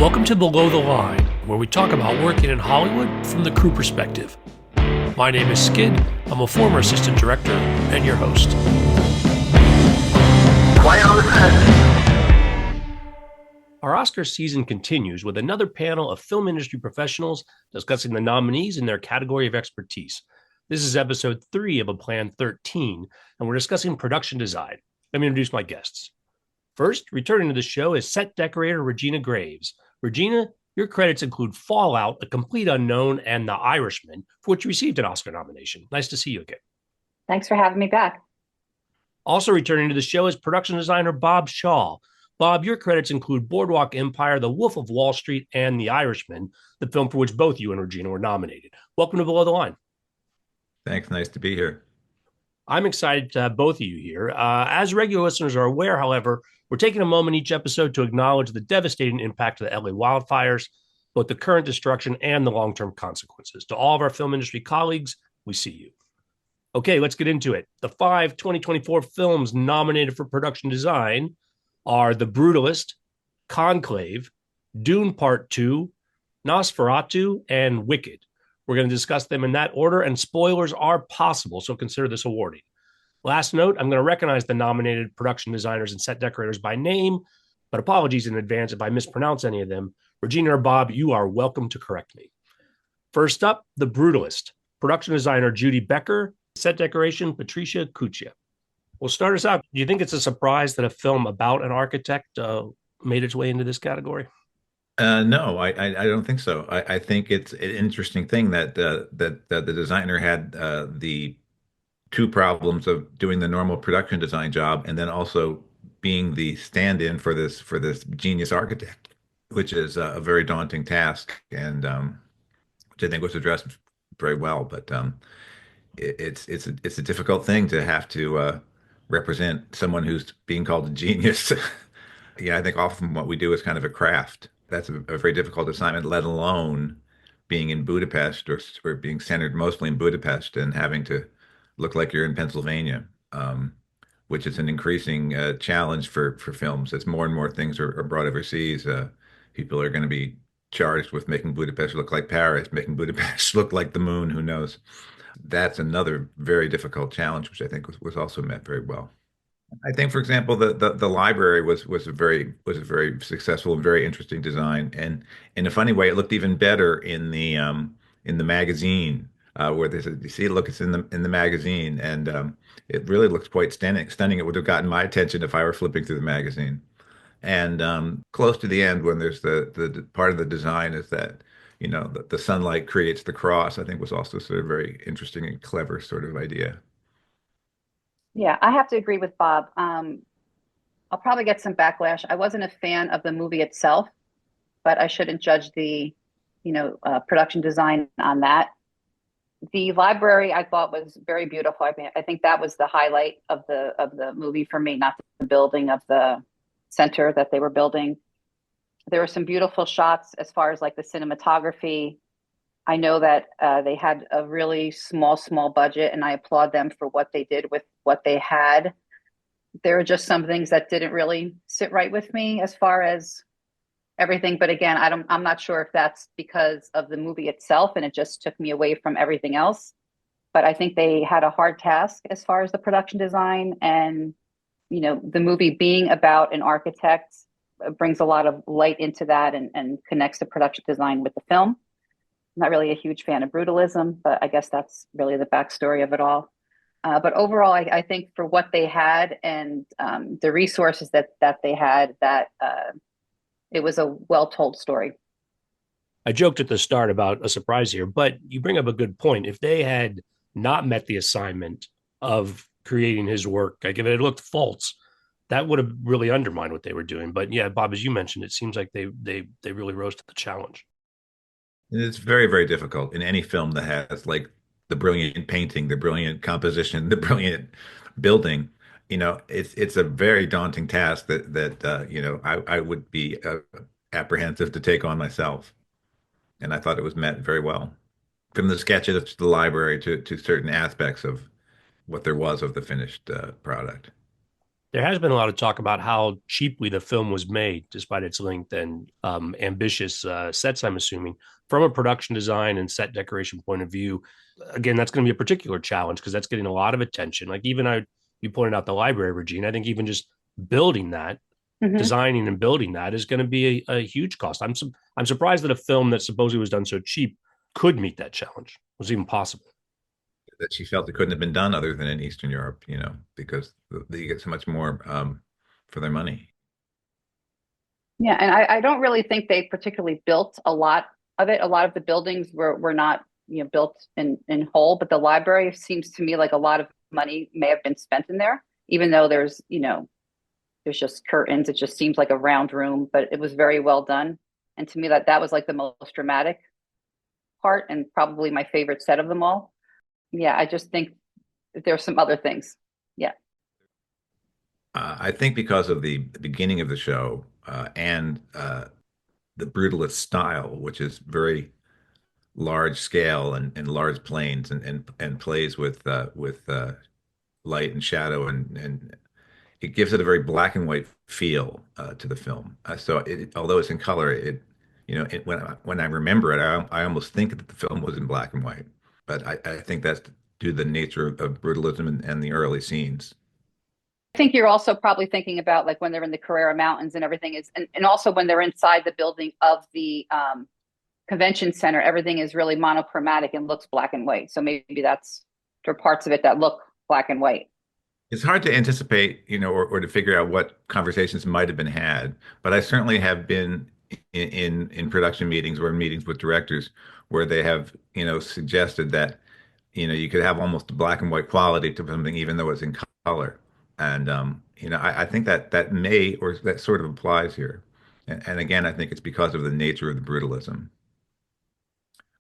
Welcome to Below the Line, where we talk about working in Hollywood from the crew perspective. My name is Skid. I'm a former assistant director and your host. Quiet on the set. Our Oscar season continues with another panel of film industry professionals discussing the nominees in their category of expertise. This is episode 3 of a planned 13, and we're discussing production design. Let me introduce my guests. First, returning to the show is set decorator Regina Graves. Regina, your credits include Fallout, A Complete Unknown, and The Irishman, for which you received an Oscar nomination. Nice to see you again. Thanks for having me back. Also returning to the show is production designer Bob Shaw. Bob, your credits include Boardwalk Empire, The Wolf of Wall Street, and The Irishman, the film for which both you and Regina were nominated. Welcome to Below the Line. Thanks. Nice to be here. I'm excited to have both of you here. As regular listeners are aware, however, we're taking a moment each episode to acknowledge the devastating impact of the LA wildfires, both the current destruction and the long-term consequences. To all of our film industry colleagues, we see you. Okay, let's get into it. The 5 2024 films nominated for production design are The Brutalist, Conclave, Dune Part 2, Nosferatu, and Wicked. We're going to discuss them in that order, and spoilers are possible, so consider this awarding. Last note, I'm going to recognize the nominated production designers and set decorators by name, but apologies in advance if I mispronounce any of them. Regina or Bob, you are welcome to correct me. First up, The Brutalist. Production designer Judy Becker, set decoration Patricia Cuccia. Well, start us out. Do you think it's a surprise that a film about an architect made its way into this category? No, I don't think so. I think it's an interesting thing that the designer had the two problems of doing the normal production design job and then also being the stand-in for this genius architect, which is a very daunting task, and which I think was addressed very well. But it's a difficult thing to have to represent someone who's being called a genius. Yeah, I think often what we do is kind of a craft. That's a very difficult assignment, let alone being in Budapest or being centered mostly in Budapest and having to look like you're in Pennsylvania, which is an increasing challenge for films. As more and more things are brought overseas, people are going to be charged with making Budapest look like Paris, making Budapest look like the moon. Who knows? That's another very difficult challenge, which I think was also met very well. I think, for example, the library was a very successful and very interesting design, and in a funny way, it looked even better in the magazine where there's you see, look, it's in the magazine, and it really looks quite stunning. Stunning. It would have gotten my attention if I were flipping through the magazine. And close to the end, when there's the part of the design is that the sunlight creates the cross. I think was also sort of very interesting and clever sort of idea. Yeah, I have to agree with Bob. I'll probably get some backlash. I wasn't a fan of the movie itself, but I shouldn't judge the, production design on that. The library I thought was very beautiful. I think that was the highlight of the movie for me, not the building of the center that they were building. There were some beautiful shots as far as like the cinematography. I know that they had a really small budget, and I applaud them for what they did with what they had. There are just some things that didn't really sit right with me as far as everything. But again, I'm not sure if that's because of the movie itself and it just took me away from everything else. But I think they had a hard task as far as the production design, and the movie being about an architect brings a lot of light into that and connects the production design with the film. I'm not really a huge fan of brutalism, but I guess that's really the backstory of it all. But overall, I think for what they had and the resources that they had, that it was a well-told story. I joked at the start about a surprise here, but you bring up a good point. If they had not met the assignment of creating his work, like if it had looked false, that would have really undermined what they were doing. But yeah, Bob, as you mentioned, it seems like they really rose to the challenge. It's very, very difficult in any film that has like the brilliant painting, the brilliant composition, the brilliant building. It's a very daunting task that I would be apprehensive to take on myself. And I thought it was met very well. From the sketches to the library to certain aspects of what there was of the finished product. There has been a lot of talk about how cheaply the film was made, despite its length and ambitious sets, I'm assuming. From a production design and set decoration point of view, again, that's going to be a particular challenge because that's getting a lot of attention. Like you pointed out the library, Regina. I think even just building that, Hmm. designing and building that is going to be a huge cost. I'm surprised that a film that supposedly was done so cheap could meet that challenge. Was even possible. That she felt it couldn't have been done other than in Eastern Europe, because they get so much more for their money. Yeah, and I don't really think they particularly built a lot of it. A lot of the buildings were not, built in whole, but the library seems to me like a lot of money may have been spent in there, even though there's just curtains. It just seems like a round room, but it was very well done. And to me, that was like the most dramatic part and probably my favorite set of them all. Yeah, I just think there's some other things. Yeah. I think because of the beginning of the show and the brutalist style, which is very large scale and large planes and plays with light and shadow and it gives it a very black and white feel to the film. Although it's in color, when I remember it, I almost think that the film was in black and white. But I think that's due to the nature of brutalism and the early scenes. I think you're also probably thinking about like when they're in the Carrera Mountains and everything is, and also when they're inside the building of the convention center, everything is really monochromatic and looks black and white. So maybe there are parts of it that look black and white. It's hard to anticipate, or to figure out what conversations might have been had, but I certainly have been in production meetings or in meetings with directors where they have, suggested that, you could have almost a black and white quality to something even though it's in color. And I think that may or that sort of applies here. And again, I think it's because of the nature of the brutalism.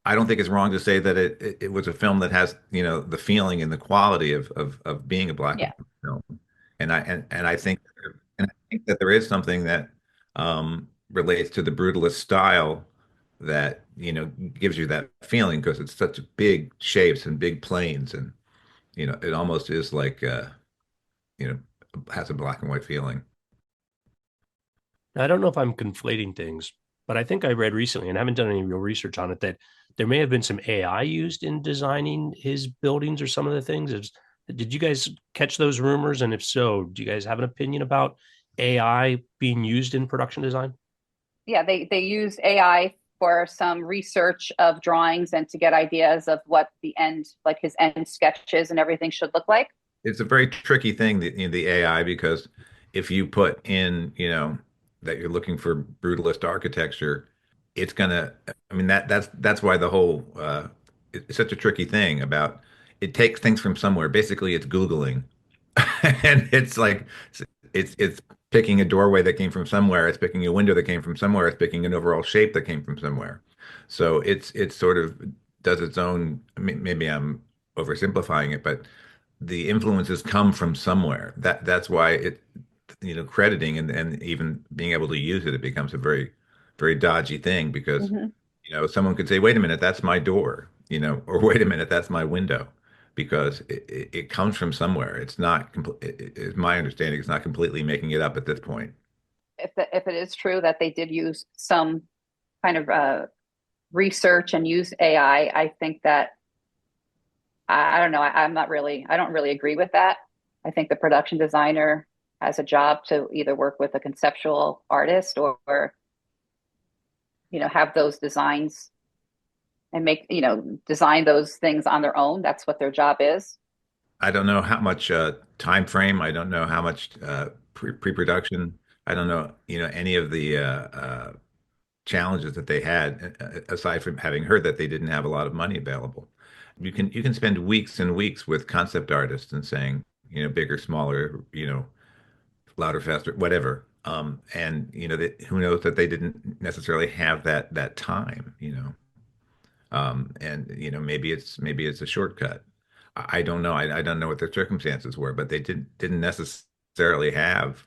I don't think it's wrong to say that it was a film that has, the feeling and the quality of being a black and Yeah. white film. And I think that there is something that relates to the brutalist style that, gives you that feeling because it's such big shapes and big planes and it almost is like you know, has a black and white feeling. I don't know if I'm conflating things, but I think I read recently and haven't done any real research on it that there may have been some AI used in designing his buildings or some of the things. Did you guys catch those rumors? And if so, do you guys have an opinion about AI being used in production design? Yeah, they use AI for some research of drawings and to get ideas of what the end, like his end sketches and everything should look like. It's a very tricky thing, the AI, because if you put in, that you're looking for brutalist architecture, it's gonna, I mean, that's why the whole, it's such a tricky thing about it takes things from somewhere. Basically, it's Googling. And it's like it's picking a doorway that came from somewhere, it's picking a window that came from somewhere, it's picking an overall shape that came from somewhere. So it's sort of does its own, maybe I'm oversimplifying it, but the influences come from somewhere. That's why crediting and even being able to use it, it becomes a very, very dodgy thing because, Hmm. someone could say, wait a minute, that's my door, or wait a minute, that's my window, because it comes from somewhere. It's not, it's my understanding, it's not completely making it up at this point. If it is true that they did use some kind of research and use AI, I think that I don't know. I don't really agree with that. I think the production designer has a job to either work with a conceptual artist or have those designs and make, design those things on their own. That's what their job is. I don't know how much time frame. I don't know how much pre-production. I don't know, any of the challenges that they had, aside from having heard that they didn't have a lot of money available. You can spend weeks and weeks with concept artists and saying, bigger, smaller, louder, faster, whatever. And who knows that they didn't necessarily have that time, and maybe it's a shortcut. I don't know. I don't know what their circumstances were, but they didn't necessarily have,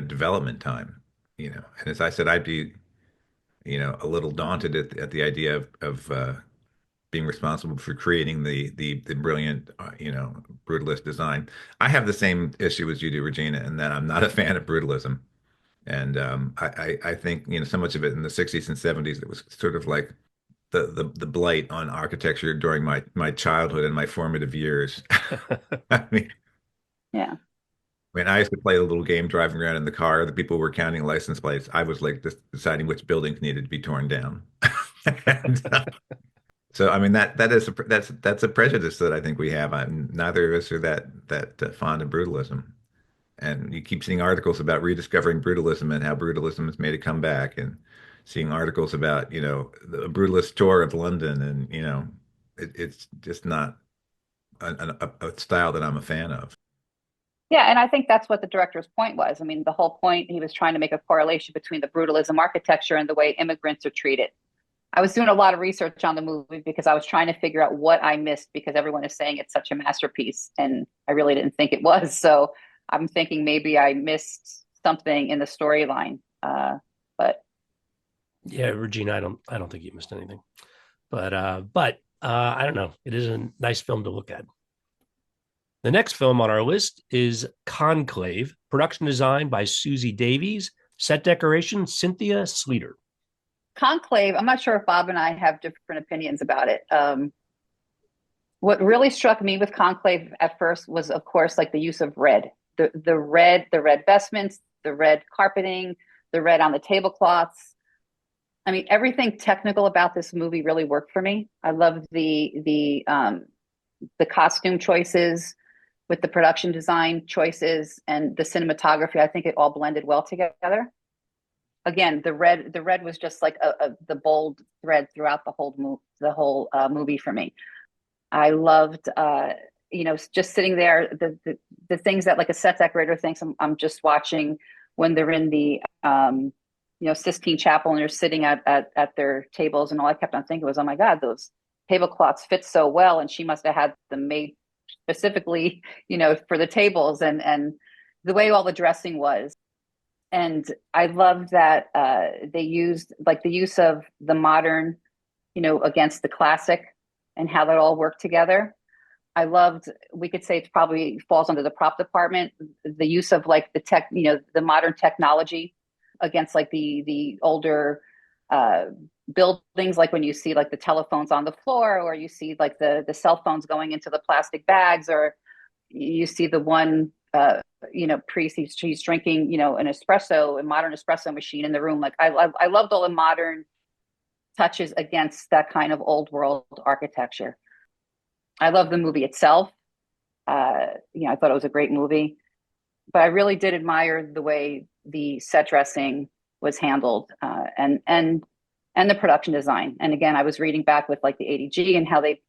development time, And as I said, I'd be, a little daunted at the idea of being responsible for creating the brilliant, brutalist design. I have the same issue as you do, Regina, in that I'm not a fan of brutalism. And I think, so much of it in the 60s and 70s, it was sort of like the blight on architecture during my childhood and my formative years. I mean, Yeah. I used to play a little game driving around in the car. The people were counting license plates. I was like just deciding which buildings needed to be torn down. And, so, I mean, that's a prejudice that I think we have. Neither of us are that fond of brutalism. And you keep seeing articles about rediscovering brutalism and how brutalism has made a comeback, and seeing articles about, the brutalist tour of London, and it's just not a style that I'm a fan of. Yeah, and I think that's what the director's point was. I mean, the whole point, he was trying to make a correlation between the brutalism architecture and the way immigrants are treated. I was doing a lot of research on the movie because I was trying to figure out what I missed because everyone is saying it's such a masterpiece, and I really didn't think it was. So I'm thinking maybe I missed something in the storyline. But Yeah, Regina, I don't think you missed anything. But I don't know. It is a nice film to look at. The next film on our list is Conclave, production design by Susie Davies, set decoration Cynthia Sleater. Conclave, I'm not sure if Bob and I have different opinions about it. What really struck me with Conclave at first was, of course, like the use of red, the red vestments, the red carpeting, the red on the tablecloths. I mean, everything technical about this movie really worked for me. I loved the costume choices with the production design choices and the cinematography. I think it all blended well together. Again, the red was just like the bold thread throughout the whole movie for me. I loved just sitting there, the things that like a set decorator thinks I'm just watching when they're in the Sistine Chapel and they're sitting at their tables, and all I kept on thinking was, oh my God, those tablecloths fit so well, and she must have had them made specifically, for the tables, and the way all the dressing was. And I loved that they used like the use of the modern, against the classic, and how that all worked together. I loved, we could say it probably falls under the prop department, the use of like the tech, the modern technology against like the older buildings, like when you see like the telephones on the floor, or you see like the cell phones going into the plastic bags, or you see the one priest, he's drinking, an espresso, a modern espresso machine in the room. Like I loved all the modern touches against that kind of old world architecture. I love the movie itself. I thought it was a great movie, but I really did admire the way the set dressing was handled, and the production design. And again, I was reading back with like the ADG and how they,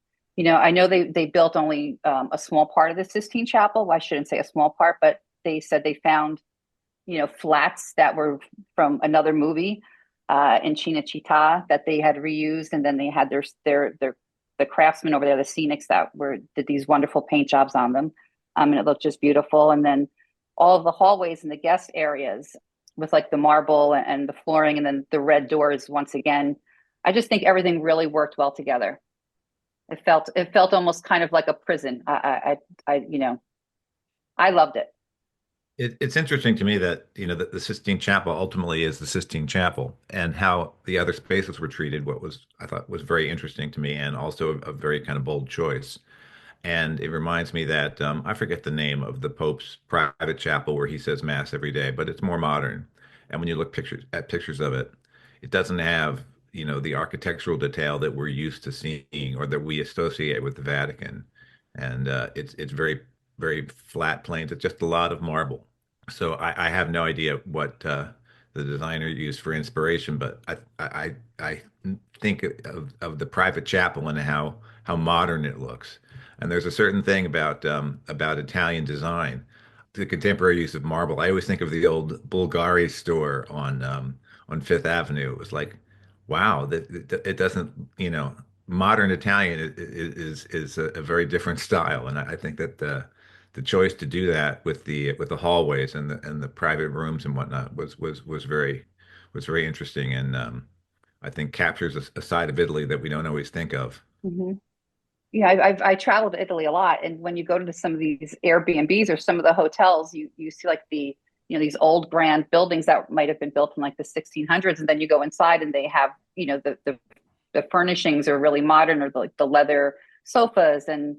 I know they built only a small part of the Sistine Chapel. Well, I shouldn't say a small part, but they said they found, flats that were from another movie in Cinecittà that they had reused, and then they had their the craftsmen over there, the scenics that did these wonderful paint jobs on them, and it looked just beautiful. And then all of the hallways and the guest areas with like the marble and the flooring, and then the red doors once again. I just think everything really worked well together. It felt almost kind of like a prison. I loved it. It's interesting to me that, that the Sistine Chapel ultimately is the Sistine Chapel, and how the other spaces were treated, what was, I thought, was very interesting to me, and also a very kind of bold choice. And it reminds me that I forget the name of the Pope's private chapel where he says Mass every day, but it's more modern. And when you look pictures of it, it doesn't have, the architectural detail that we're used to seeing or that we associate with the Vatican. And it's very, very flat plains. It's just a lot of marble. So I have no idea what the designer used for inspiration, but I think of the private chapel and how modern it looks. And there's a certain thing about Italian design, the contemporary use of marble. I always think of the old Bulgari store on Fifth Avenue. It was like, wow, that it doesn't, modern Italian is a very different style, and I think that the choice to do that with the hallways and the private rooms and whatnot was very interesting, and I think captures a side of Italy that we don't always think of. Hmm. Yeah, I traveled to Italy a lot, and when you go to some of these Airbnbs or some of the hotels, you see like the these old grand buildings that might have been built in like the 1600s, and then you go inside and they have the furnishings are really modern, or like the leather sofas, and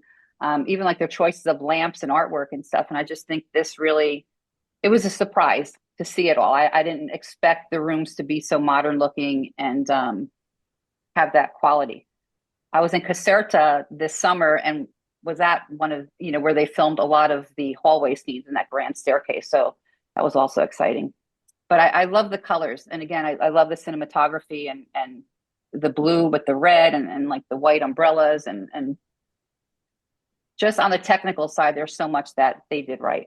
even like their choices of lamps and artwork and stuff. And I just think this really, it was a surprise to see it all. I didn't expect the rooms to be so modern looking and have that quality. I was in Caserta this summer and was at one of, where they filmed a lot of the hallway scenes in that grand staircase. So that was also exciting. But I love the colors. And again, I love the cinematography and the blue with the red and like the white umbrellas. And just on the technical side, there's so much that they did right.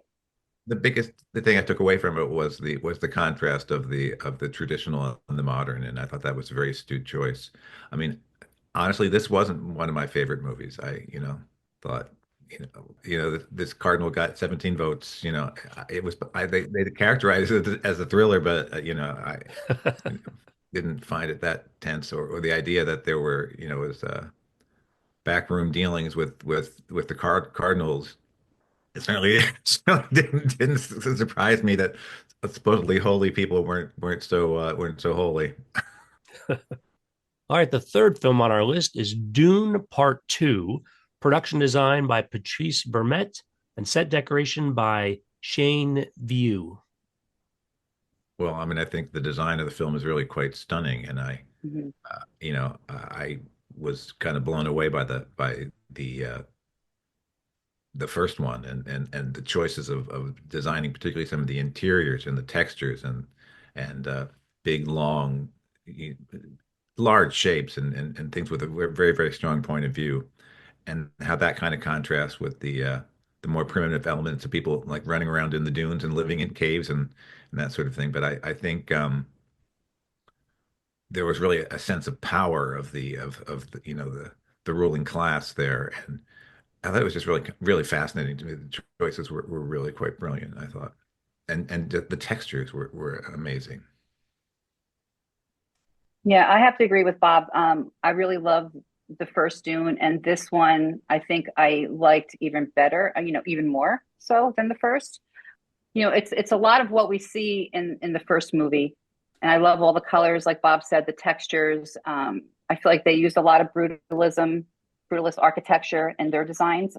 The thing I took away from it was the contrast of the traditional and the modern, and I thought that was a very astute choice. I mean, honestly, this wasn't one of my favorite movies. Thought, this Cardinal got 17 votes. It was they characterized it as a thriller, but I didn't find it that tense, or the idea that there were, was backroom dealings with the Cardinals. It certainly, certainly didn't surprise me that supposedly holy people weren't so holy. All right, the third film on our list is Dune Part 2, production design by Patrice Vermette and set decoration by Shane View. Well, I mean, I think the design of the film is really quite stunning, and Mhm. I was kind of blown away by the first one, and the choices of designing, particularly some of the interiors and the textures and big, long, large shapes and things with a very, very strong point of view, and how that kind of contrasts with the more primitive elements of people like running around in the dunes and living in caves and that sort of thing. But I think there was really a sense of power of the ruling class there, and I thought it was just really really fascinating to me. The choices were really quite brilliant, I thought, and the textures were amazing. Yeah, I have to agree with Bob. I really love the first Dune, and this one I think I liked even better. Even more so than the first. It's a lot of what we see in the first movie, and I love all the colors, like Bob said, the textures. I feel like they used a lot of brutalist architecture in their designs,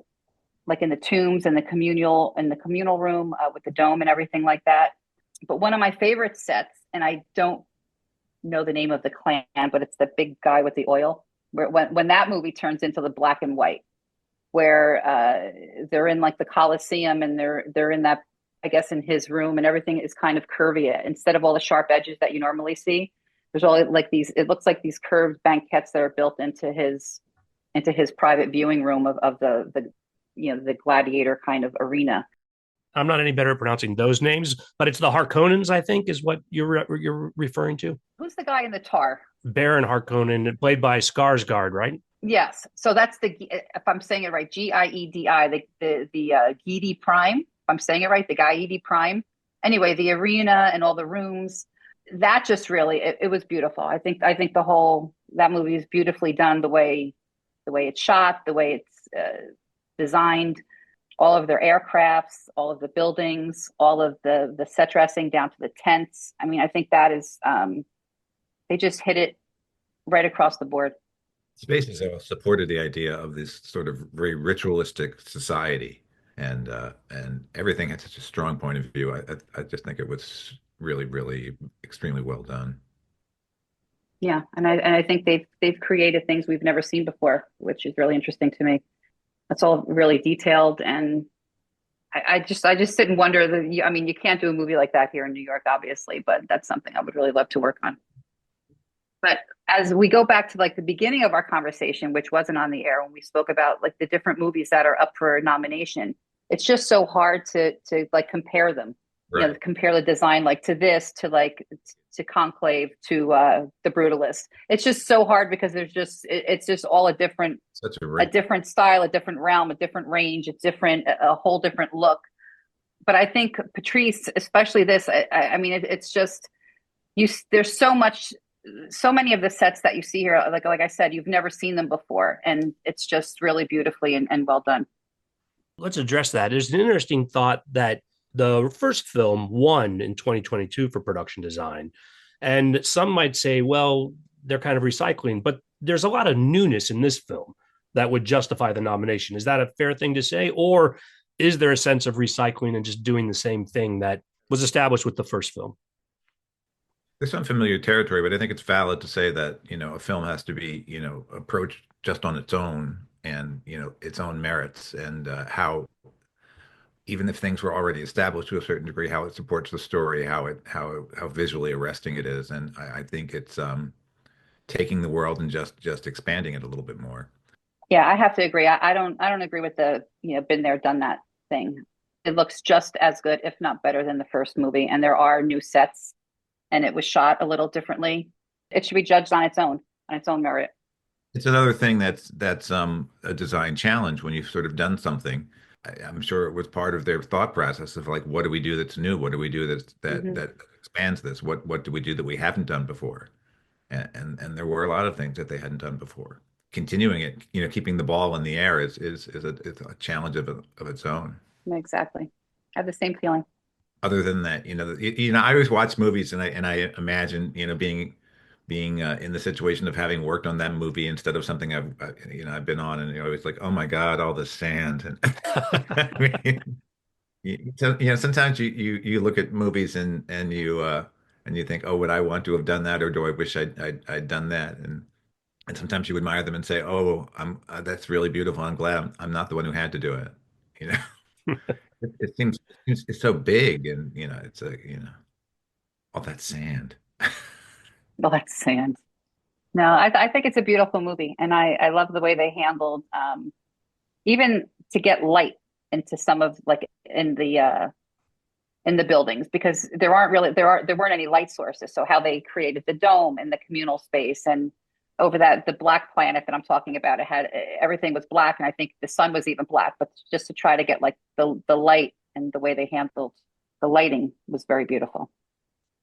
like in the tombs and the communal room with the dome and everything like that. But one of my favorite sets, and I don't know the name of the clan, but it's the big guy with the oil. Where when that movie turns into the black and white, where they're in like the Coliseum and they're in that, I guess, in his room, and everything is kind of curvy instead of all the sharp edges that you normally see. There's all like these. It looks like these curved banquettes that are built into his private viewing room of the gladiator kind of arena. I'm not any better at pronouncing those names, but it's the Harkonnens, I think, is what you're referring to. Who's the guy in the tar? Baron Harkonnen, played by Skarsgård, right? Yes. So that's if I'm saying it right, Giedi, the Giedi Prime. If I'm saying it right, the Giedi Prime. Anyway, the arena and all the rooms, that just really, it was beautiful. I think the whole, that movie is beautifully done, the way it's shot, the way it's designed, all of their aircrafts, all of the buildings, all of the set dressing down to the tents. I mean, I think that is they just hit it right across the board. Spaces supported the idea of this sort of very ritualistic society, and everything had such a strong point of view. I just think it was really, really extremely well done. Yeah, and I think they've created things we've never seen before, which is really interesting to me. It's all really detailed, and I just sit and wonder that. I mean, you can't do a movie like that here in New York, obviously, but that's something I would really love to work on. But as we go back to like the beginning of our conversation, which wasn't on the air when we spoke about like the different movies that are up for nomination, it's just so hard to like compare them. Right. Compare the design like to this to like to Conclave to the Brutalist. It's just so hard because it's just all Such a a rich. different style, a different realm, a different range, a whole different look. But I think Patrice, especially this, I mean, it's just you. There's so much so many of the sets that you see here, like I said, you've never seen them before, and it's just really beautifully and well done. Let's address that. There's an interesting thought that the first film won in 2022 for production design. And some might say, well, they're kind of recycling, but there's a lot of newness in this film that would justify the nomination. Is that a fair thing to say? Or is there a sense of recycling and just doing the same thing that was established with the first film? There's unfamiliar territory, but I think it's valid to say that, a film has to be, approached just on its own and, its own merits and how, even if things were already established to a certain degree, how it supports the story, how visually arresting it is. And I think it's taking the world and just expanding it a little bit more. Yeah, I have to agree. I don't agree with the, been there, done that thing. It looks just as good, if not better than the first movie. And there are new sets and it was shot a little differently. It should be judged on its own merit. It's another thing that's a design challenge when you've sort of done something. I'm sure it was part of their thought process of like, what do we do that's new? What do we do Hmm. that expands this? What do we do that we haven't done before? And there were a lot of things that they hadn't done before. Continuing it, keeping the ball in the air is a challenge of its own. Exactly. I have the same feeling. Other than that, I always watch movies and I imagine, being in the situation of having worked on that movie instead of something I've been on, and always like, oh my God, all the sand. And I mean, sometimes you look at movies and you think, oh, would I want to have done that, or do I wish I'd done that? And sometimes you admire them and say, oh, I'm that's really beautiful. I'm glad I'm not the one who had to do it. You know, it seems it's so big, and it's all that sand. Well, that's sand. No, I think it's a beautiful movie, and I love the way they handled even to get light into some of like in the buildings because there weren't any light sources. So how they created the dome and the communal space and over that the black planet that I'm talking about, it had everything was black, and I think the sun was even black. But just to try to get like the light and the way they handled the lighting was very beautiful.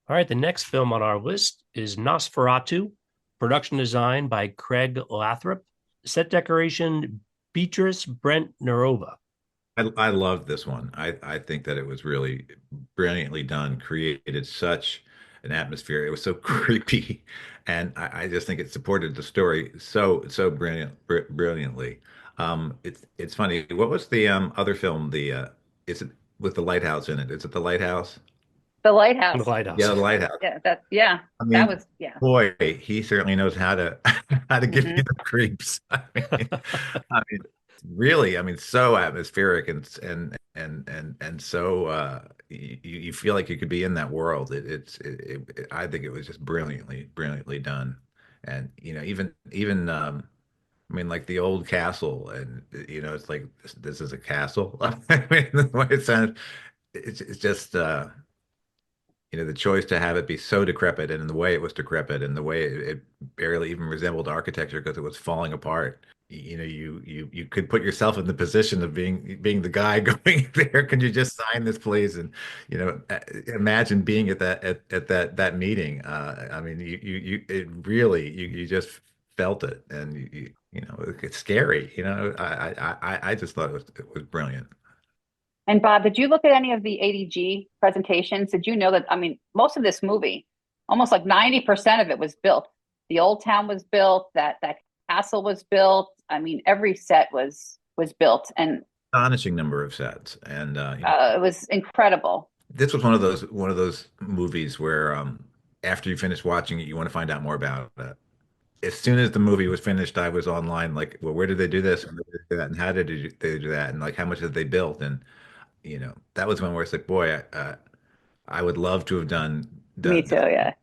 All right, the next film on our list is Nosferatu, production design by Craig Lathrop, set decoration Beatrice Brent Nerova. I love this one. I think that it was really brilliantly done, created such an atmosphere. It was so creepy, and I just think it supported the story so brilliantly. It's funny. What was the other film? Is it with the lighthouse in it? Is it the lighthouse? The The lighthouse. Lighthouse. Yeah, the lighthouse. Yeah, I that mean, was yeah. boy, he certainly knows how to how to give you Hmm. the creeps. I mean, really, I mean, so atmospheric and so you feel like you could be in that world. I think it was just brilliantly done. And even I mean, like the old castle, and it's like this is a castle. I mean, the way it sounds, it's just the choice to have it be so decrepit and in the way it was decrepit and the way it barely even resembled architecture because it was falling apart. You could put yourself in the position of being the guy going there. Can you just sign this, please? And imagine being at that meeting. I mean, it really you just felt it, and it's scary. I just thought it was brilliant. And Bob, did you look at any of the ADG presentations? Did you know that? I mean, most of this movie, almost like 90% of it was built. The old town was built. That castle was built. I mean, every set was built, and Astonishing number of sets, and it was incredible. this was one of those movies where after you finish watching it, you want to find out more about it. As soon as the movie was finished, I was online like, well, where did they do this? And where did they do that? And how did they do that? And like, how much did they build? And that was when where it's like, boy, I would love to have Me done too. Yeah.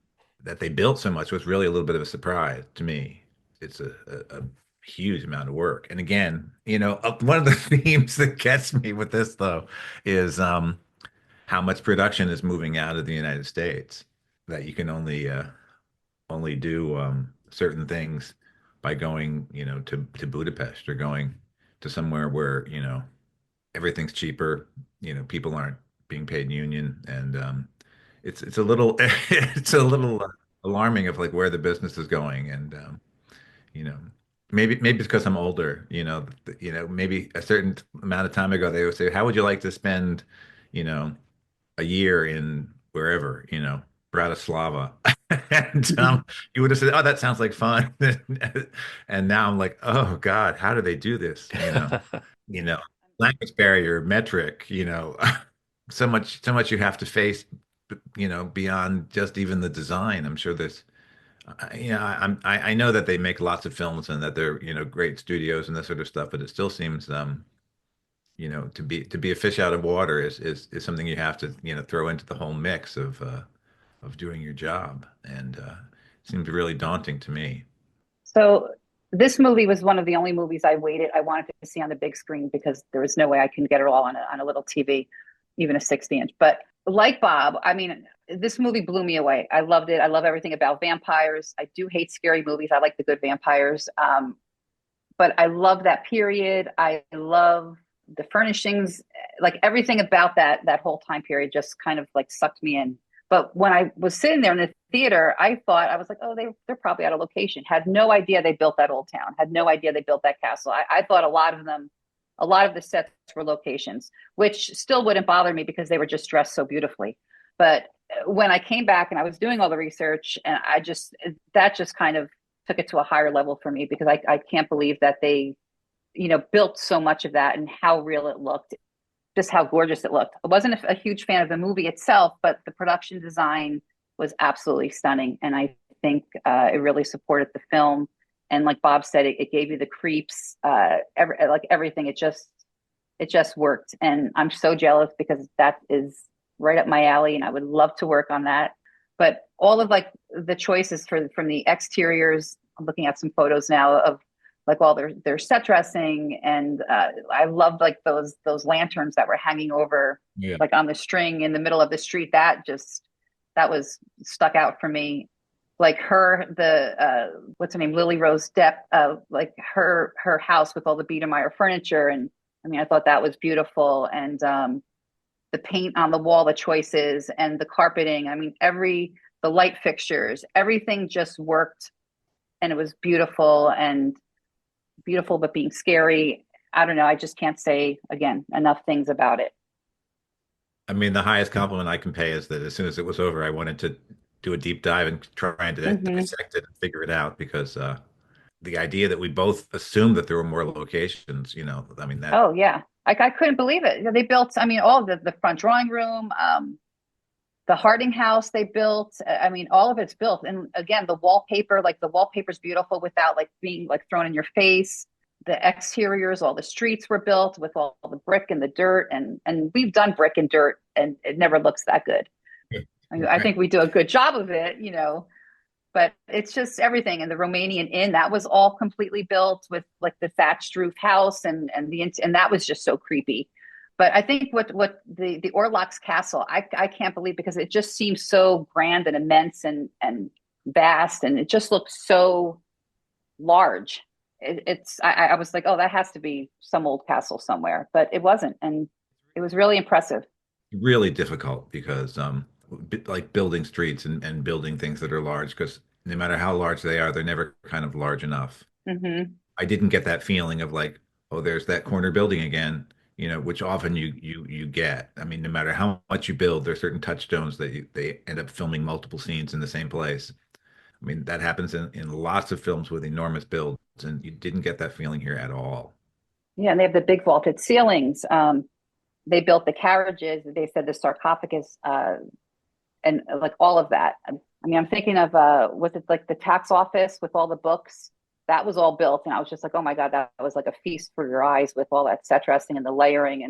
that. They built so much was really a little bit of a surprise to me. It's a huge amount of work. And again, one of the themes that gets me with this though is how much production is moving out of the United States, that you can only do certain things by going, to Budapest or going to somewhere where, everything's cheaper, people aren't being paid union, and it's a little it's a alarming of like where the business is going. And you know, maybe it's because I'm older, maybe a certain amount of time ago they would say, how would you like to spend, you know, a year in wherever, Bratislava. And you would have said, oh, that sounds like fun. And now I'm like, oh God, how do they do this? You know, language barrier, metric, so much you have to face, beyond just even the design. I'm sure there's I know that they make lots of films and that they're, great studios and this sort of stuff, but it still seems to be a fish out of water is something you have to, throw into the whole mix of doing your job. And it seems really daunting to me. So this movie was one of the only movies I wanted to see on the big screen because there was no way I can get it all on a little TV, even a 60 inch. But like Bob, I mean, this movie blew me away. I loved it. I love everything about vampires. I do hate scary movies. I like the good vampires. But I love that period. I love the furnishings, like everything about that whole time period just kind of like sucked me in. But when I was sitting there in the theater, I was like, oh, they're probably out of location. Had no idea they built that old town. Had no idea they built that castle. I thought a lot of the sets were locations, which still wouldn't bother me because they were just dressed so beautifully. But when I came back and I was doing all the research, and that just kind of took it to a higher level for me because I can't believe that they, built so much of that and how real it looked, just how gorgeous it looked. I wasn't a huge fan of the movie itself, but the production design was absolutely stunning. And I think it really supported the film. And like Bob said, it gave you the creeps, everything. It just worked. And I'm so jealous because that is right up my alley and I would love to work on that. But all of like the choices from the exteriors, I'm looking at some photos now of like all their set dressing, and I loved like those lanterns that were hanging over, Yeah. like on the string in the middle of the street. That was stuck out for me. Like what's her name, Lily Rose Depp, like her house with all the Biedermeier furniture, and I mean I thought that was beautiful, and the paint on the wall, the choices, and the carpeting. I mean the light fixtures, everything just worked, and it was beautiful but being scary. I don't know. I just can't say again enough things about it. I mean, the highest compliment I can pay is that as soon as it was over, I wanted to do a deep dive and try and Hmm. dissect it and figure it out because the idea that we both assumed that there were more locations, I mean that. Oh yeah, I couldn't believe it. They built. I mean, all of the front drawing room, the Harding house they built. I mean, all of it's built. And again, the wallpaper's beautiful without like being like thrown in your face. The exteriors, all the streets were built with all the brick and the dirt, and we've done brick and dirt, and it never looks that good. I think we do a good job of it, but it's just everything. And the Romanian Inn, that was all completely built with like the thatched roof house, and that was just so creepy. But I think what the Orlocks Castle, I can't believe because it just seems so grand and immense and vast, and it just looks so large. I was like, oh, that has to be some old castle somewhere, but it wasn't, and it was really impressive. Really difficult because like building streets and building things that are large because no matter how large they are, they're never kind of large enough. Hmm. I didn't get that feeling of like, oh, there's that corner building again, which often you get. I mean, no matter how much you build, there's certain touchstones that they end up filming multiple scenes in the same place. I mean, that happens in lots of films with enormous builds, and you didn't get that feeling here at all. Yeah, and they have the big vaulted ceilings. They built the carriages. They said the sarcophagus, and like all of that. I mean, I'm thinking of was it like the tax office with all the books? That was all built, and I was just like, oh my god, that was like a feast for your eyes with all that set dressing and the layering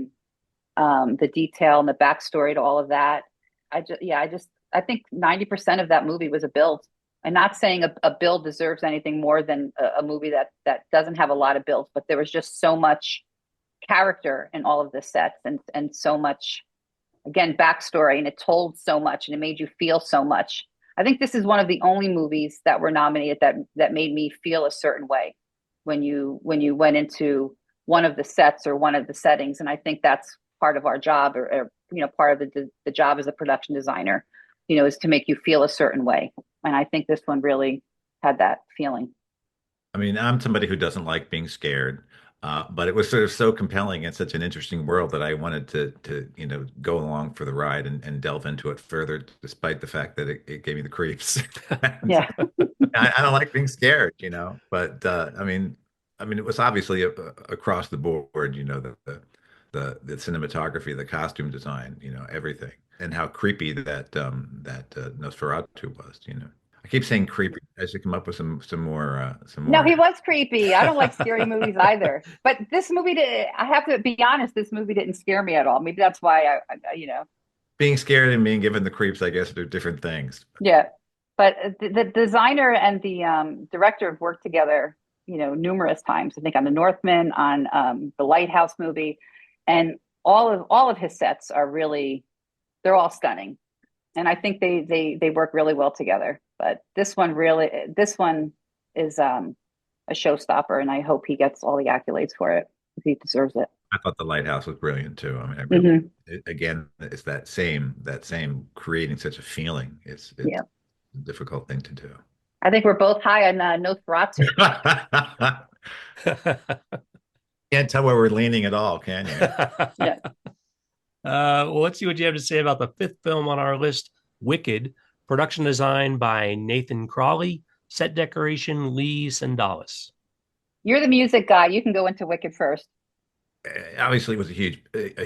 and the detail and the backstory to all of that. I think 90% of that movie was a build. I'm not saying a build deserves anything more than a movie that doesn't have a lot of builds, but there was just so much character in all of the sets and so much, again, backstory, and it told so much and it made you feel so much. I think this is one of the only movies that were nominated that made me feel a certain way when you went into one of the sets or one of the settings. And I think that's part of our job, or part of the job as a production designer, is to make you feel a certain way. And I think this one really had that feeling. I mean, I'm somebody who doesn't like being scared, but it was sort of so compelling and such an interesting world that I wanted to go along for the ride and delve into it further, despite the fact that it gave me the creeps. And Yeah. I don't like being scared, but I mean, it was obviously across the board, the cinematography, the costume design, everything, and how creepy that Nosferatu was. I keep saying creepy. I should come up with some more some No, more. he was creepy. I don't like scary movies either. But this movie did, I have to be honest, this movie didn't scare me at all. Maybe that's why Being scared and being given the creeps, I guess, are different things. yeah. But the designer and the director have worked together, numerous times. I think on The Northman, on the Lighthouse movie, and all of his sets are really, they're all stunning. And I think they work really well together. But this one is a showstopper, and I hope he gets all the accolades for it because he deserves it. I thought the lighthouse was brilliant too. I mean, I really, Hmm. again, it's that same creating such a feeling. It's Yeah, a difficult thing to do. I think we're both high on Nosferatu. Can't tell where we're leaning at all, can you? Yeah, Well, let's see what you have to say about the fifth film on our list, Wicked, production design by Nathan Crawley, set decoration Lee Sendalis. you're the music guy. You can go into Wicked first. Obviously, it was a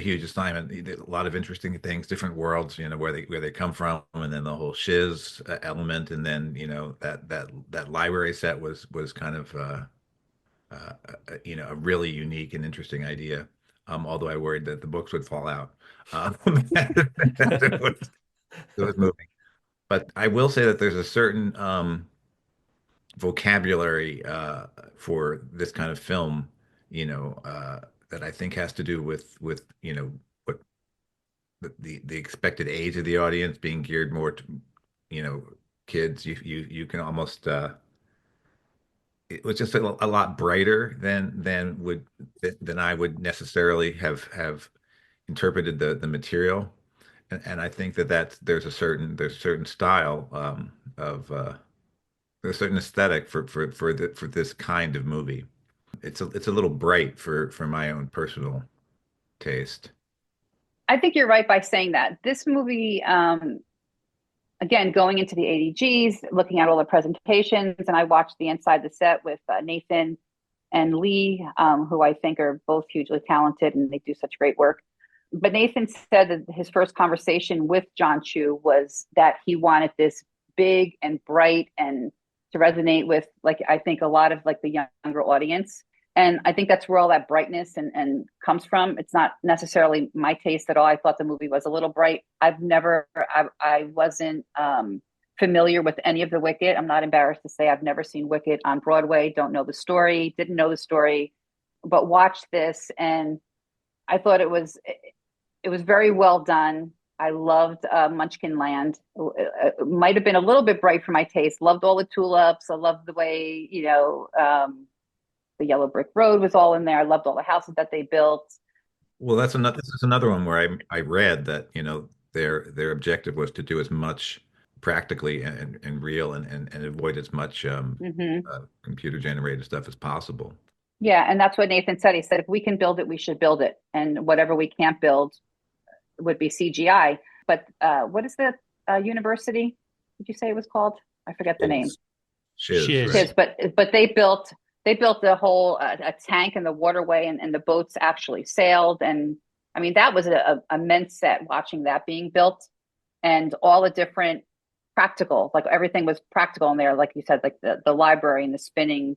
huge assignment. He did a lot of interesting things, different worlds, where they come from, and then the whole shiz element, and then that library set was kind of a really unique and interesting idea. Although I worried that the books would fall out. It was moving. But I will say that there's a certain vocabulary for this kind of film, that I think has to do with what the expected age of the audience being geared more to, you know, kids. You can almost it was just a lot brighter than I would necessarily have interpreted the material. And I think there's a certain style of there's a certain aesthetic for this kind of movie. It's a little bright for my own personal taste. I think you're right by saying that. This movie, again, going into the ADGs, looking at all the presentations, and I watched the inside the set with Nathan and Lee, who I think are both hugely talented and they do such great work. But Nathan said that his first conversation with John Chu was that he wanted this big and bright and to resonate with, like, I think a lot of like the younger audience. And I think that's where all that brightness and comes from. It's not necessarily my taste at all. I thought the movie was a little bright. I wasn't familiar with any of the Wicked. I'm not embarrassed to say I've never seen Wicked on Broadway. Don't know the story, didn't know the story, but watched this and I thought it was very well done. I loved Munchkin Land. It might have been a little bit bright for my taste. Loved all the tulips. I loved the way, the yellow brick road was all in there. I loved all the houses that they built. Well, this is another one where I read that, their objective was to do as much practically and real and avoid as much Hmm. computer generated stuff as possible. Yeah, and that's what Nathan said. He said, if we can build it, we should build it. And whatever we can't build would be CGI. But what is the university? Did you say it was called? I forget the name. Shiz, Shiz, Shiz. right? But they built the whole a tank in the waterway and the boats actually sailed. And I mean, that was a immense set watching that being built and all the different practical, like everything was practical in there. Like you said, like the library and the spinning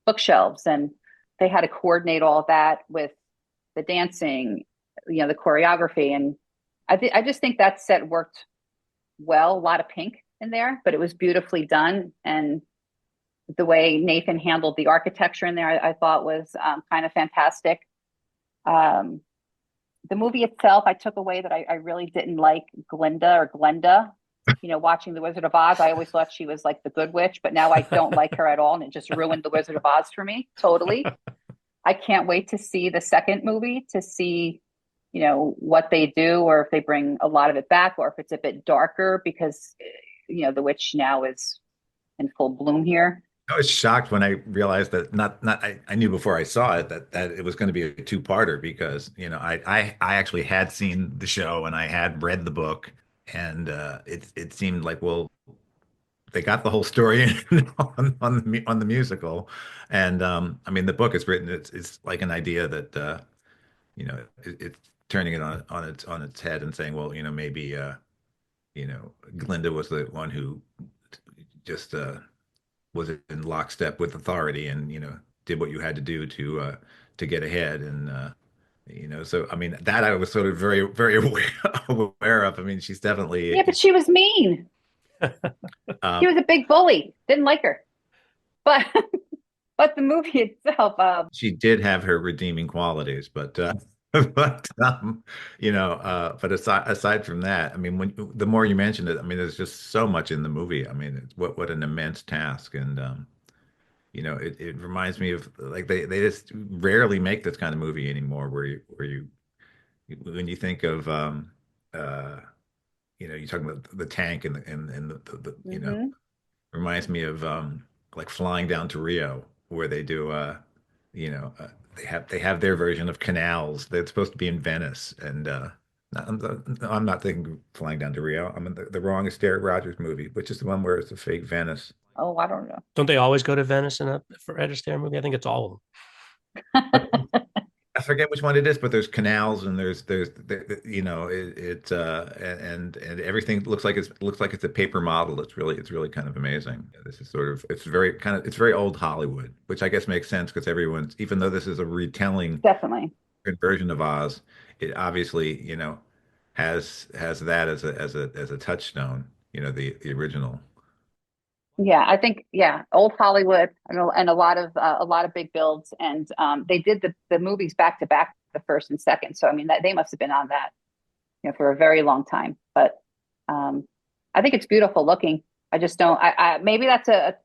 bookshelves. And they had to coordinate all that with the dancing, the choreography. And I just think that set worked well, a lot of pink in there, but it was beautifully done. And the way Nathan handled the architecture in there, I thought was kind of fantastic. Um, the movie itself, I took away that I really didn't like Glinda or Glenda. Watching The Wizard of Oz, I always thought she was like the good witch, but now I don't like her at all, and it just ruined The Wizard of Oz for me totally. I can't wait to see the second movie to see, what they do, or if they bring a lot of it back, or if it's a bit darker, because the witch now is in full bloom here. I was shocked when I realized that I knew before I saw it that it was going to be a two-parter because I actually had seen the show and I had read the book and it seemed like well they got the whole story on the musical and I mean the book is written it's like an idea that it's turning it on its head and saying well maybe Glinda was the one who just was in lockstep with authority and did what you had to do to get ahead and so I mean that I was sort of very very aware of. I mean she's Yeah, definitely but she was mean. She um, was a big bully. Didn't like her. But but the movie itself, she did have her redeeming qualities but but but aside from that I mean when the more you mention it I mean there's just so much in the movie. I mean what an immense task and it reminds me of like they just rarely make this kind of movie anymore where you when you think of uh you're talking about the tank and the mhm. reminds me of like flying down to Rio where they do you know uh, they have their version of canals that's supposed to be in Venice and I'm not thinking flying down to Rio. I'm in the wrong Astaire Rogers movie, which is the one where it's a fake Venice. Oh, I don't know. Don't they always go to Venice in a for Ed Astaire movie? I think it's all of them. I forget which one it is, but there's canals and and everything looks like it's a paper model. It's really kind of amazing. This is sort of it's very old Hollywood, which I guess makes sense because everyone's even though this is a retelling Definitely. version of Oz, it obviously has that as a touchstone. The original. Yeah, I think old Hollywood and a lot of big builds, and they did the movies back to back, the first and second. So I mean that they must have been on that for a very long time. But um, I think it's beautiful looking. I just don't. I maybe that's the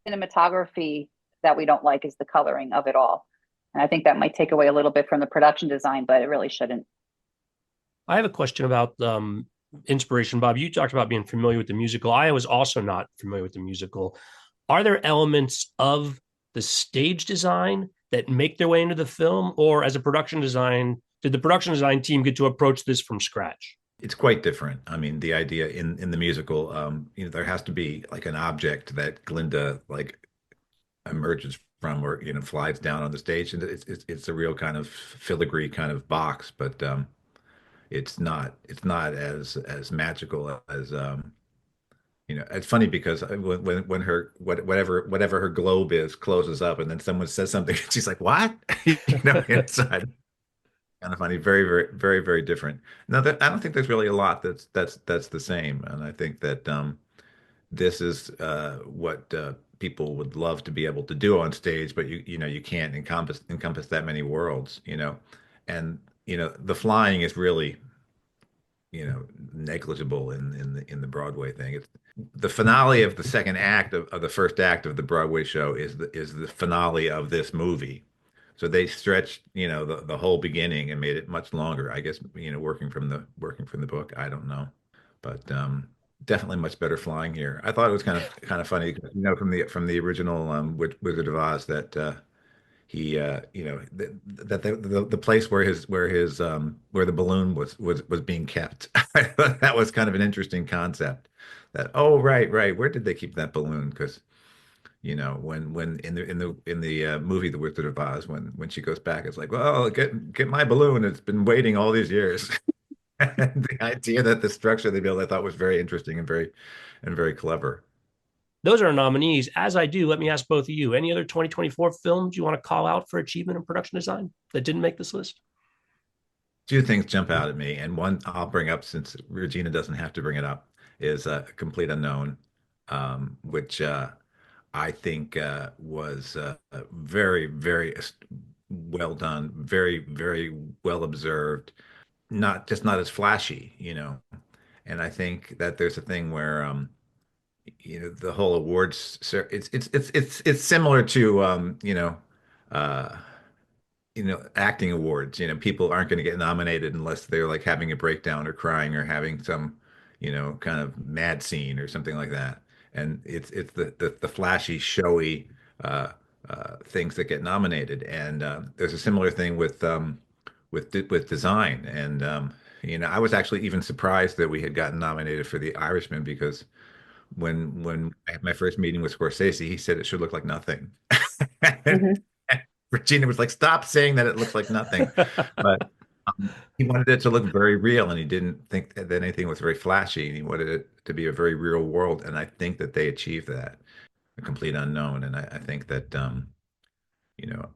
cinematography that we don't like is the coloring of it all, and I think that might take away a little bit from the production design, but it really shouldn't. I have a question about inspiration, Bob. You talked about being familiar with the musical. I was also not familiar with the musical. Are there elements of the stage design that make their way into the film, or as a production design, did the production design team get to approach this from scratch? It's quite different. I mean, the idea in the musical, there has to be like an object that Glinda like emerges from or flies down on the stage, and it's a real kind of filigree kind of box, but it's not as magical as it's funny because when whatever her globe is closes up, and then someone says something, she's like, "What?" Inside. Kind of funny, very, very, very, very different. No, I don't think there's really a lot that's the same, and I think that this is what people would love to be able to do on stage, but you can't encompass that many worlds, and the flying is really negligible in the Broadway thing. It's the finale of the second act of the first act of the Broadway show is the finale of this movie. So they stretched, the whole beginning and made it much longer. I guess, working from the book. I don't know, but definitely much better flying here. I thought it was kind of funny, from the original Wizard of Oz that he that the place where the balloon was being kept. I thought that was kind of an interesting concept. That oh right where did they keep that balloon? Because when in the movie The Wizard of Oz, when she goes back, it's like, well, get my balloon. It's been waiting all these years. And the idea that the structure they built, I thought was very interesting and very clever. Those are our nominees. As I do, let me ask both of you: any other 2024 films you want to call out for achievement in production design that didn't make this list? Two things jump out at me, and one I'll bring up since Regina doesn't have to bring it up is Complete Unknown, which I think was very, very well done, very, very well observed. Not as flashy, And I think that there's a thing where the whole it's similar to uh acting awards. People aren't going to get nominated unless they're like having a breakdown or crying or having some kind of mad scene or something like that. And it's the flashy, showy things that get nominated. And there's a similar thing with design. And I was actually even surprised that we had gotten nominated for The Irishman because when I had my first meeting with Scorsese, he said it should look like nothing. Mhm. Regina was like, "Stop saying that it looks like nothing." But he wanted it to look very real, and he didn't think that anything was very flashy, and he wanted it to be a very real world. And I think that they achieved that, a complete unknown. And I think that you know,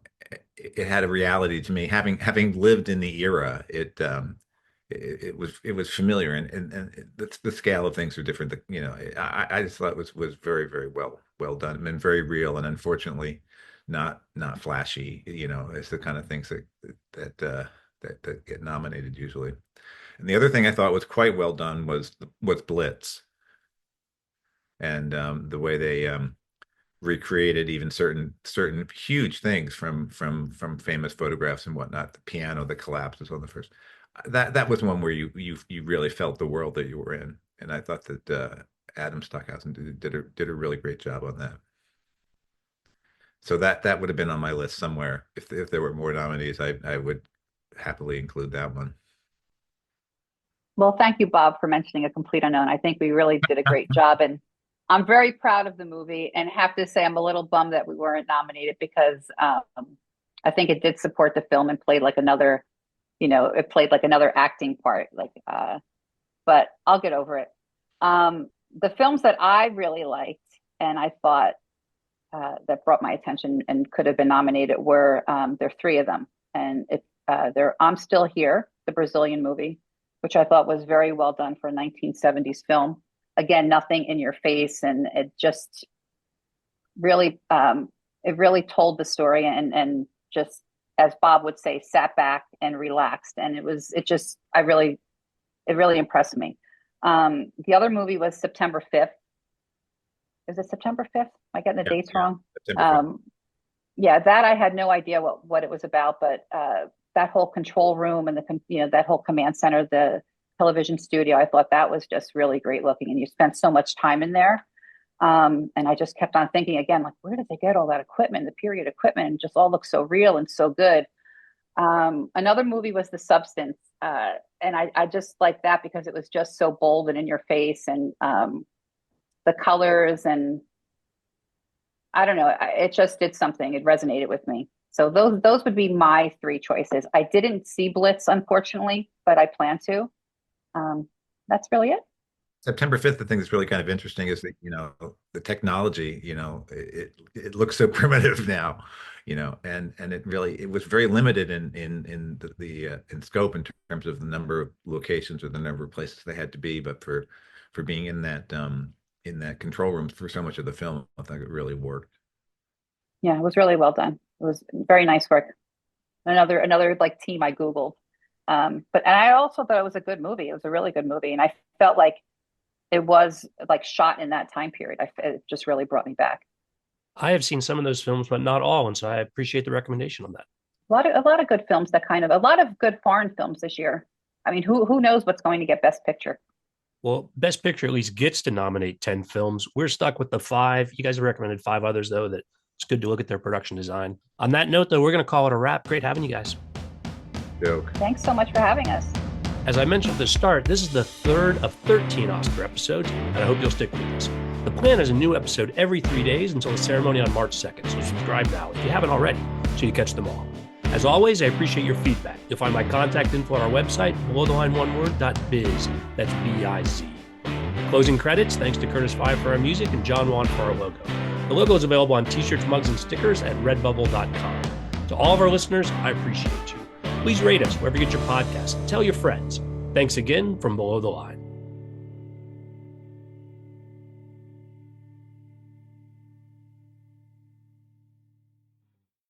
it had a reality to me. Having lived in the era, it was familiar, and the scale of things are different. I just thought it was very, very well done and very real, and unfortunately, not flashy. It's the kind of things that get nominated usually. And the other thing I thought was quite well done was Blitz, and the way they recreated even certain huge things from famous photographs and whatnot. The piano that collapses on the first. That was one where you really felt the world that you were in, and I thought that Adam Stockhausen did a really great job on that. So that would have been on my list somewhere. If there were more nominees, I would happily include that one. Well, thank you, Bob, for mentioning A Complete Unknown. I think we really did a great job, and I'm very proud of the movie, and have to say I'm a little bummed that we weren't nominated because I think it did support the film and played like another, it played like another acting part. But I'll get over it. The films that I really liked and I thought that brought my attention and could have been nominated were there are three of them, and they're I'm Still Here, the Brazilian movie, which I thought was very well done for a 1970s film. Again, nothing in your face, and it just really told the story, and just, as Bob would say, sat back and relaxed, and it really impressed me. The other movie was September 5th. Is it September 5th? Am I getting the dates wrong? September 5th. Yeah, that I had no idea what it was about, but that whole control room and that whole command center, the television studio, I thought that was just really great looking, and you spent so much time in there. And I just kept on thinking again, like, where did they get all that equipment, the period equipment, and just all looks so real and so good. Another movie was The Substance, and I just liked that because it was just so bold and in your face, and the colors, and I don't know, it just did something. It resonated with me. So those would be my three choices. I didn't see Blitz, unfortunately, but I plan to. That's really it. September 5th, the thing that's really kind of interesting is that, the technology, it looks so primitive now, and it was very limited in in scope in terms of the number of locations or the number of places they had to be. But for being in that control room for so much of the film, I think it really worked. Yeah, it was really well done. It was very nice work. Another like team I Googled. And I also thought it was a good movie. It was a really good movie. And I felt like it was like shot in that time period. It just really brought me back. I have seen some of those films, but not all. And so I appreciate the recommendation on that. A lot of good films a lot of good foreign films this year. I mean, who knows what's going to get Best Picture? Well, Best Picture at least gets to nominate 10 films. We're stuck with the 5. You guys have recommended 5 others, though, that it's good to look at their production design. On that note, though, we're going to call it a wrap. Great having you guys. Joke. Thanks so much for having us. As I mentioned at the start, this is the 3rd of 13 Oscar episodes, and I hope you'll stick with us. The plan is a new episode every 3 days until the ceremony on March 2nd, so subscribe now if you haven't already, so you catch them all. As always, I appreciate your feedback. You'll find my contact info on our website, belowtheline1word.biz. That's B-I-Z. Closing credits, thanks to Curtis Five for our music and John Wan for our logo. The logo is available on t-shirts, mugs, and stickers at redbubble.com. To all of our listeners, I appreciate you. Please rate us wherever you get your podcasts. Tell your friends. Thanks again from Below the Line.